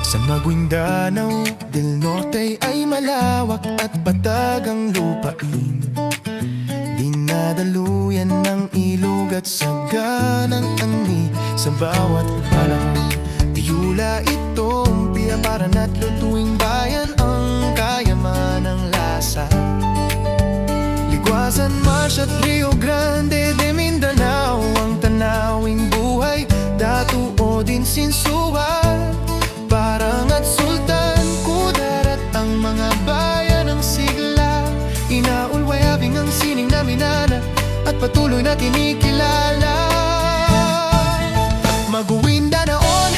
Sa Maguindanao del Norte ay malawak at patag ang lupain. Dinadaluyan ng ilog at saganang ani. Sa bawat panahon, tiyula itong piyaparan at lutuing bayan ang kayaman ng lasa. Ligwasan, Marsh at Rio Grande de Mindanao ang tanawing buhay. Datuo din Sinsuat, Parang at Sultan Kudarat ang mga bayan ng sigla. Inaulwayabing ang sining na Minana at patuloy na kinikilala. Maguindanaon,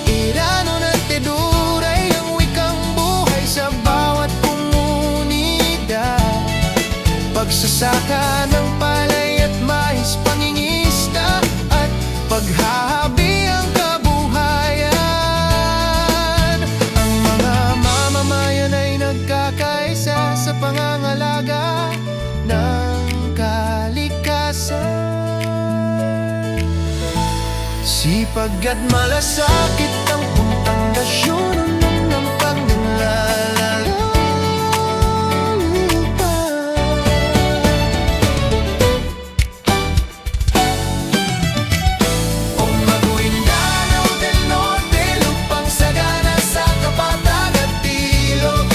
Irano at Teduray ang wikang buhay sa bawat komunidad. Pagsasaka ng palay at mais, pangingista at paghahabi ang kabuhayan. Ang mga mamamayan ay nagkakaisa sa pangangalaga ng kalikasan. Sipag at malasakit ang pundasyon ng paglalalalupa. O Maguindanao del Norte, lupang sagana sa kapatag at ilog.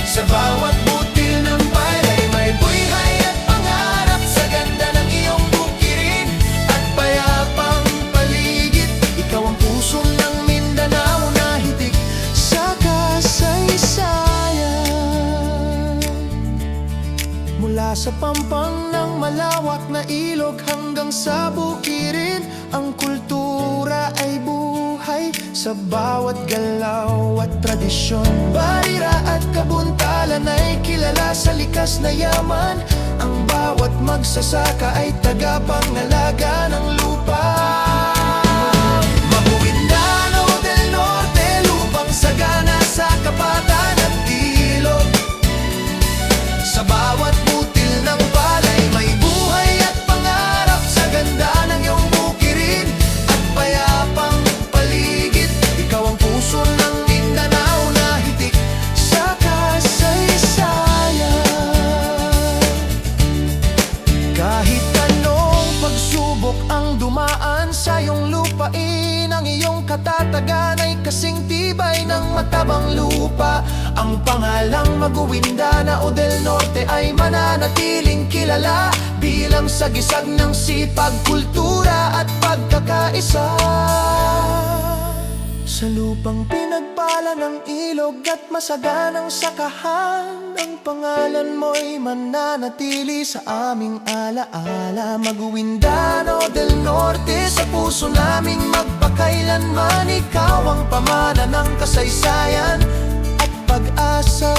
Sa bawat butil ng palay may buhay at pangarap. Sa ganda ng iyong bukirin at payapang paligid, ikaw ang puso ng Mindanao na hitik sa kasaysayan. Mula sa pampang ng malawak na ilog hanggang sa bukirin, ang kultura ay buhay sa bawat galaw at tradisyon. Barira at kabuntalan ay kilala sa likas na yaman. Ang bawat magsasaka ay tagapangalaga ng lupa. Maguindanao del Norte, lupang sagana sa kapatan at ilog. Sa bawat butil ng palay may buhay at pangarap. Sa ganda ng iyong bukirin at payapang paligid, ikaw ang puso ng Mindanao na hitik sa kasaysayan. Kahit anong pagsubok ang dumaan sa iyong lupain, ang iyong katatagan ay kasing tibay ng matabang lupa. Ang pangalang Maguindanao del Norte ay mananatiling kilala bilang sagisag ng sipag, kultura at pagkakaisa. Sa lupang pinagpala ng ilog at masaganang sakahan, ang pangalan mo'y mananatili sa aming alaala. Maguindanao del Norte, sa puso naming magpakailanman, ikaw ang pamana ng kasaysayan at pag-asa.